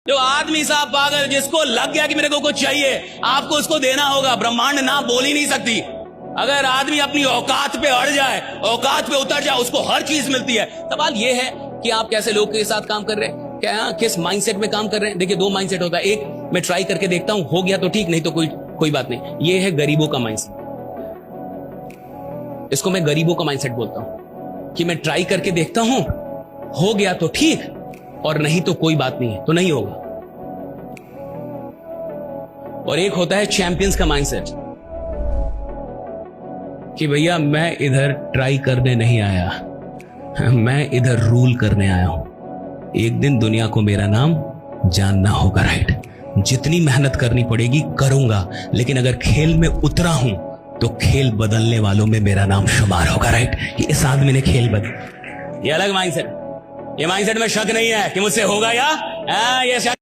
जो आदमी साहब पागल जिसको लग गया कि मेरे को कुछ चाहिए, आपको उसको देना होगा। ब्रह्मांड ना बोल ही नहीं सकती। अगर आदमी अपनी औकात पे अड़ जाए, औकात पे उतर जाए, उसको हर चीज मिलती है। सवाल यह है कि आप कैसे लोग के साथ काम कर रहे हैं, क्या किस माइंडसेट में काम कर रहे हैं। देखिए, दो माइंडसेट होता है। एक, मैं ट्राई करके देखता हूं, हो गया तो ठीक, नहीं तो कोई बात नहीं। ये है गरीबों का माइंडसेट। इसको मैं गरीबों का माइंडसेट बोलता हूं कि मैं ट्राई करके देखता हूं, हो गया तो ठीक, और नहीं तो कोई बात नहीं है, तो नहीं होगा। और एक होता है चैंपियंस का माइंडसेट कि भैया मैं इधर ट्राई करने नहीं आया, मैं इधर रूल करने आया हूं। एक दिन दुनिया को मेरा नाम जानना होगा, राइट। जितनी मेहनत करनी पड़ेगी करूंगा, लेकिन अगर खेल में उतरा हूं तो खेल बदलने वालों में मेरा नाम शुमार होगा, राइट। इस आदमी ने खेल बदल। ये अलग माइंडसेट। ये माइंडसेट में शक नहीं है कि मुझसे होगा या ये शक